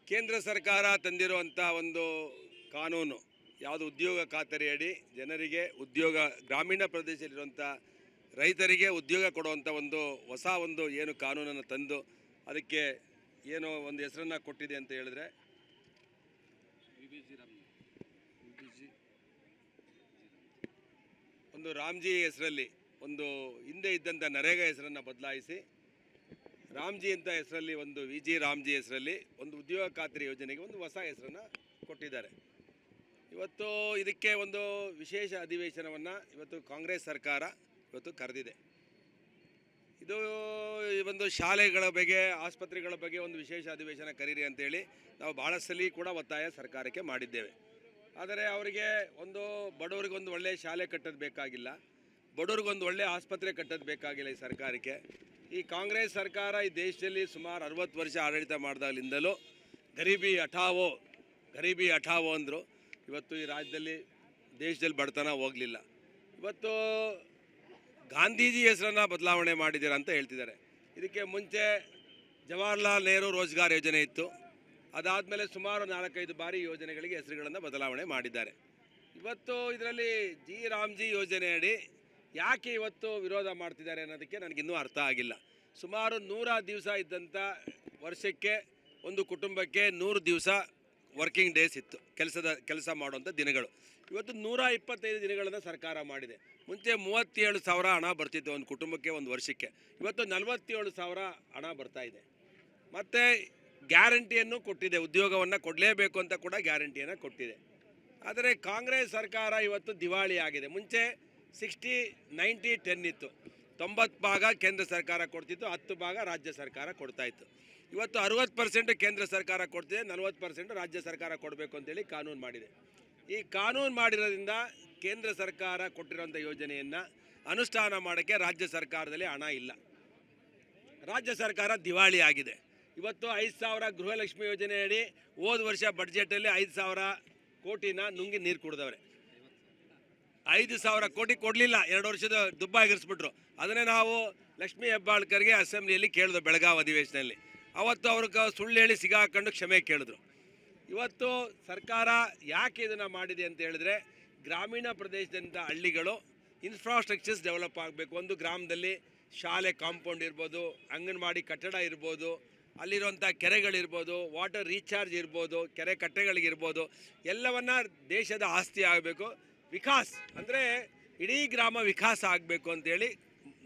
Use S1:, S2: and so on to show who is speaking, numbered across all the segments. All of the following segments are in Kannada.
S1: ಕೇಂದ್ರ ಸರ್ಕಾರ ತಂದಿರುವಂಥ ಒಂದು ಕಾನೂನು ಯಾವುದು ಉದ್ಯೋಗ ಖಾತರಿಯಡಿ ಜನರಿಗೆ ಉದ್ಯೋಗ, ಗ್ರಾಮೀಣ ಪ್ರದೇಶದಲ್ಲಿರುವಂಥ ರೈತರಿಗೆ ಉದ್ಯೋಗ ಕೊಡುವಂಥ ಒಂದು ಹೊಸ ಒಂದು ಏನು ಕಾನೂನನ್ನು ತಂದು ಅದಕ್ಕೆ ಏನೋ ಒಂದು ಹೆಸರನ್ನು ಕೊಟ್ಟಿದೆ ಅಂತ ಹೇಳಿದ್ರೆ ಒಂದು ರಾಮ್ಜಿ ಹೆಸರಲ್ಲಿ ಒಂದು ಹಿಂದೆ ಇದ್ದಂಥ ನರೇಗಾ ಹೆಸರನ್ನು ಬದಲಾಯಿಸಿ ರಾಮ್ಜಿ ಅಂತ ಹೆಸರಲ್ಲಿ ಒಂದು ವಿಜಿ ರಾಮ್ಜಿ ಹೆಸರಲ್ಲಿ ಒಂದು ಉದ್ಯೋಗ ಖಾತ್ರಿ ಯೋಜನೆಗೆ ಒಂದು ಹೊಸ ಹೆಸರನ್ನು ಕೊಟ್ಟಿದ್ದಾರೆ. ಇವತ್ತು ಇದಕ್ಕೆ ಒಂದು ವಿಶೇಷ ಅಧಿವೇಶನವನ್ನು ಇವತ್ತು ಕಾಂಗ್ರೆಸ್ ಸರ್ಕಾರ ಇವತ್ತು ಕರೆದಿದೆ. ಇದು ಒಂದು ಶಾಲೆಗಳ ಬಗ್ಗೆ, ಆಸ್ಪತ್ರೆಗಳ ಬಗ್ಗೆ ಒಂದು ವಿಶೇಷ ಅಧಿವೇಶನ ಕರೀರಿ ಅಂತೇಳಿ ನಾವು ಭಾಳ ಸಲ ಕೂಡ ಒತ್ತಾಯ ಸರ್ಕಾರಕ್ಕೆ ಮಾಡಿದ್ದೇವೆ. ಆದರೆ ಅವರಿಗೆ ಒಂದು ಬಡವರಿಗೊಂದು ಒಳ್ಳೆಯ ಶಾಲೆ ಕಟ್ಟೋದು ಬೇಕಾಗಿಲ್ಲ, ಬಡವ್ರಿಗೊಂದು ಒಳ್ಳೆಯ ಆಸ್ಪತ್ರೆ ಕಟ್ಟೋದು ಬೇಕಾಗಿಲ್ಲ ಈ ಸರ್ಕಾರಕ್ಕೆ. ಈ ಕಾಂಗ್ರೆಸ್ ಸರ್ಕಾರ ಈ ದೇಶದಲ್ಲಿ ಸುಮಾರು 60 ವರ್ಷ ಆಡಳಿತ ಮಾಡಿದಾಗಲಿಂದಲೂ ಗರೀಬಿ ಹಠಾವೋ ಅಂದರು. ಇವತ್ತು ಈ ರಾಜ್ಯದಲ್ಲಿ ದೇಶದಲ್ಲಿ ಬಡತನ ಹೋಗಲಿಲ್ಲ. ಇವತ್ತು ಗಾಂಧೀಜಿ ಹೆಸರನ್ನು ಬದಲಾವಣೆ ಮಾಡಿದ್ದೀರಾ ಅಂತ ಹೇಳ್ತಿದ್ದಾರೆ. ಇದಕ್ಕೆ ಮುಂಚೆ ಜವಾಹರ್ಲಾಲ್ ನೆಹರು ರೋಜ್ಗಾರ್ ಯೋಜನೆ ಇತ್ತು. ಅದಾದಮೇಲೆ ಸುಮಾರು 4-5 ಬಾರಿ ಯೋಜನೆಗಳಿಗೆ ಹೆಸರುಗಳನ್ನು ಬದಲಾವಣೆ ಮಾಡಿದ್ದಾರೆ. ಇವತ್ತು ಇದರಲ್ಲಿ ರಾಮ್ಜಿ ಯೋಜನೆಯಡಿ ಯಾಕೆ ಇವತ್ತು ವಿರೋಧ ಮಾಡ್ತಿದ್ದಾರೆ ಅನ್ನೋದಕ್ಕೆ ನನಗಿನ್ನೂ ಅರ್ಥ ಆಗಿಲ್ಲ. ಸುಮಾರು 100 ದಿವಸ ಇದ್ದಂಥ ವರ್ಷಕ್ಕೆ ಒಂದು ಕುಟುಂಬಕ್ಕೆ 100 ದಿವಸ ವರ್ಕಿಂಗ್ ಡೇಸ್ ಇತ್ತು, ಕೆಲಸ ಮಾಡುವಂಥ ದಿನಗಳು. ಇವತ್ತು 125 ದಿನಗಳನ್ನು ಸರ್ಕಾರ ಮಾಡಿದೆ. ಮುಂಚೆ 37,000 ಹಣ ಬರ್ತಿತ್ತು ಒಂದು ಕುಟುಂಬಕ್ಕೆ ಒಂದು ವರ್ಷಕ್ಕೆ, ಇವತ್ತು 47,000 ಹಣ ಬರ್ತಾ ಇದೆ. ಮತ್ತು ಗ್ಯಾರಂಟಿಯನ್ನು ಕೊಟ್ಟಿದೆ, ಉದ್ಯೋಗವನ್ನು ಕೊಡಲೇಬೇಕು ಅಂತ ಕೂಡ ಗ್ಯಾರಂಟಿಯನ್ನು ಕೊಟ್ಟಿದೆ. ಆದರೆ ಕಾಂಗ್ರೆಸ್ ಸರ್ಕಾರ ಇವತ್ತು ದಿವಾಳಿ ಆಗಿದೆ. ಮುಂಚೆ 60-90-10 ಇತ್ತು, 90 ಭಾಗ ಕೇಂದ್ರ ಸರ್ಕಾರ ಕೊಡ್ತಿತ್ತು, 10 ಭಾಗ ರಾಜ್ಯ ಸರ್ಕಾರ ಕೊಡ್ತಾಯಿತ್ತು. ಇವತ್ತು 60% ಕೇಂದ್ರ ಸರ್ಕಾರ ಕೊಡ್ತಿದೆ, 40% ರಾಜ್ಯ ಸರ್ಕಾರ ಕೊಡಬೇಕು ಅಂತೇಳಿ ಕಾನೂನು ಮಾಡಿದೆ. ಈ ಕಾನೂನು ಮಾಡಿರೋದ್ರಿಂದ ಕೇಂದ್ರ ಸರ್ಕಾರ ಕೊಟ್ಟಿರೋಂಥ ಯೋಜನೆಯನ್ನು ಅನುಷ್ಠಾನ ಮಾಡೋಕ್ಕೆ ರಾಜ್ಯ ಸರ್ಕಾರದಲ್ಲಿ ಹಣ ಇಲ್ಲ, ರಾಜ್ಯ ಸರ್ಕಾರ ದಿವಾಳಿ ಆಗಿದೆ. ಇವತ್ತು 5,000 ಗೃಹಲಕ್ಷ್ಮಿ ಯೋಜನೆಯಡಿ ಹೋದ ವರ್ಷ ಬಡ್ಜೆಟಲ್ಲಿ 5,000 ಕೋಟಿನ ನುಂಗಿ ನೀರು ಕುಡಿದವ್ರೆ. 5,000 ಕೋಟಿ ಕೊಡಲಿಲ್ಲ, 2 ವರ್ಷದ ದುಬ್ಬಾಗಿರಿಸ್ಬಿಟ್ರು. ಅದನ್ನೇ ನಾವು ಲಕ್ಷ್ಮೀ ಹೆಬ್ಬಾಳ್ಕರ್ಗೆ ಅಸೆಂಬ್ಲಿಯಲ್ಲಿ ಕೇಳಿದ್ರು ಬೆಳಗಾವಿ ಅಧಿವೇಶನದಲ್ಲಿ. ಅವತ್ತು ಅವ್ರಿಗೆ ಸುಳ್ಳು ಹೇಳಿ ಸಿಗಾಕೊಂಡು ಕ್ಷಮೆ ಕೇಳಿದ್ರು. ಇವತ್ತು ಸರ್ಕಾರ ಯಾಕೆ ಇದನ್ನು ಮಾಡಿದೆ ಅಂತ ಹೇಳಿದ್ರೆ, ಗ್ರಾಮೀಣ ಪ್ರದೇಶದಂಥ ಹಳ್ಳಿಗಳು ಇನ್ಫ್ರಾಸ್ಟ್ರಕ್ಚರ್ಸ್ ಡೆವಲಪ್ ಆಗಬೇಕು. ಒಂದು ಗ್ರಾಮದಲ್ಲಿ ಶಾಲೆ ಕಾಂಪೌಂಡ್ ಇರ್ಬೋದು, ಅಂಗನವಾಡಿ ಕಟ್ಟಡ ಇರ್ಬೋದು, ಅಲ್ಲಿರುವಂಥ ಕೆರೆಗಳಿರ್ಬೋದು, ವಾಟರ್ ರೀಚಾರ್ಜ್ ಇರ್ಬೋದು, ಕೆರೆ ಕಟ್ಟೆಗಳಿಗಿರ್ಬೋದು, ಎಲ್ಲವನ್ನ ದೇಶದ ಆಸ್ತಿ ಆಗಬೇಕು. ವಿಕಾಸ್ ಅಂದರೆ ಇಡೀ ಗ್ರಾಮ ವಿಕಾಸ ಆಗಬೇಕು ಅಂತೇಳಿ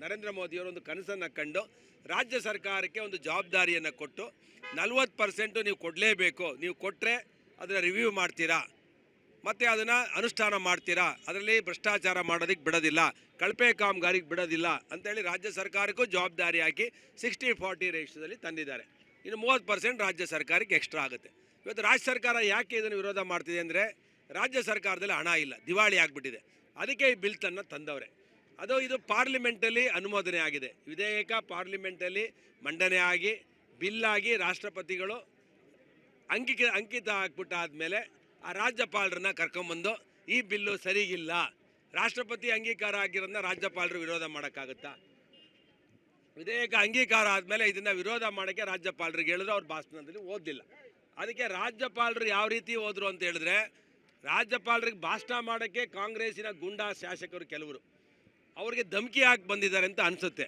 S1: ನರೇಂದ್ರ ಮೋದಿಯವರು ಒಂದು ಕನಸನ್ನು ಕಂಡು ರಾಜ್ಯ ಸರ್ಕಾರಕ್ಕೆ ಒಂದು ಜವಾಬ್ದಾರಿಯನ್ನು ಕೊಟ್ಟು 40% ನೀವು ಕೊಡಲೇಬೇಕು, ನೀವು ಕೊಟ್ಟರೆ ಅದನ್ನು ರಿವ್ಯೂ ಮಾಡ್ತೀರಾ ಮತ್ತು ಅದನ್ನು ಅನುಷ್ಠಾನ ಮಾಡ್ತೀರಾ, ಅದರಲ್ಲಿ ಭ್ರಷ್ಟಾಚಾರ ಮಾಡೋದಕ್ಕೆ ಬಿಡೋದಿಲ್ಲ, ಕಳಪೆ ಕಾಮಗಾರಿಗೆ ಬಿಡೋದಿಲ್ಲ ಅಂತೇಳಿ ರಾಜ್ಯ ಸರ್ಕಾರಕ್ಕೂ ಜವಾಬ್ದಾರಿ ಹಾಕಿ 60-40 ರೇಷದಲ್ಲಿ ತಂದಿದ್ದಾರೆ. ಇನ್ನು 30% ರಾಜ್ಯ ಸರ್ಕಾರಕ್ಕೆ ಎಕ್ಸ್ಟ್ರಾ ಆಗುತ್ತೆ. ಇವತ್ತು ರಾಜ್ಯ ಸರ್ಕಾರ ಯಾಕೆ ಇದನ್ನು ವಿರೋಧ ಮಾಡ್ತಿದೆ ಅಂದರೆ, ರಾಜ್ಯ ಸರ್ಕಾರದಲ್ಲಿ ಹಣ ಇಲ್ಲ, ದಿವಾಳಿ ಆಗಿಬಿಟ್ಟಿದೆ. ಅದಕ್ಕೆ ಈ ಬಿಲ್ ತಂದವ್ರೆ. ಇದು ಪಾರ್ಲಿಮೆಂಟಲ್ಲಿ ಅನುಮೋದನೆ ಆಗಿದೆ, ವಿಧೇಯಕ ಪಾರ್ಲಿಮೆಂಟಲ್ಲಿ ಮಂಡನೆ ಆಗಿ ಬಿಲ್ಲಾಗಿ ರಾಷ್ಟ್ರಪತಿಗಳು ಅಂಕಿತ ಹಾಕ್ಬಿಟ್ಟಾದಮೇಲೆ ಆ ರಾಜ್ಯಪಾಲರನ್ನ ಕರ್ಕೊಂಬಂದು ಈ ಬಿಲ್ಲು ಸರಿಗಿಲ್ಲ, ರಾಷ್ಟ್ರಪತಿ ಅಂಗೀಕಾರ ಆಗಿರೋದನ್ನ ರಾಜ್ಯಪಾಲರು ವಿರೋಧ ಮಾಡೋಕ್ಕಾಗುತ್ತಾ? ವಿಧೇಯಕ ಅಂಗೀಕಾರ ಆದಮೇಲೆ ಇದನ್ನು ವಿರೋಧ ಮಾಡೋಕ್ಕೆ ರಾಜ್ಯಪಾಲರಿಗೆ ಹೇಳಿದ್ರು, ಅವ್ರ ಭಾಷಣದಲ್ಲಿ ಓದಿಲ್ಲ. ಅದಕ್ಕೆ ರಾಜ್ಯಪಾಲರು ಯಾವ ರೀತಿ ಹೋದರು ಅಂತ ಹೇಳಿದ್ರೆ, ರಾಜ್ಯಪಾಲರಿಗೆ ಭಾಷಣ ಮಾಡೋಕ್ಕೆ ಕಾಂಗ್ರೆಸ್ಸಿನ ಗುಂಡಾ ಶಾಸಕರು ಕೆಲವರು ಅವ್ರಿಗೆ ಧಮಕಿ ಹಾಕಿ ಬಂದಿದ್ದಾರೆ ಅಂತ ಅನಿಸುತ್ತೆ.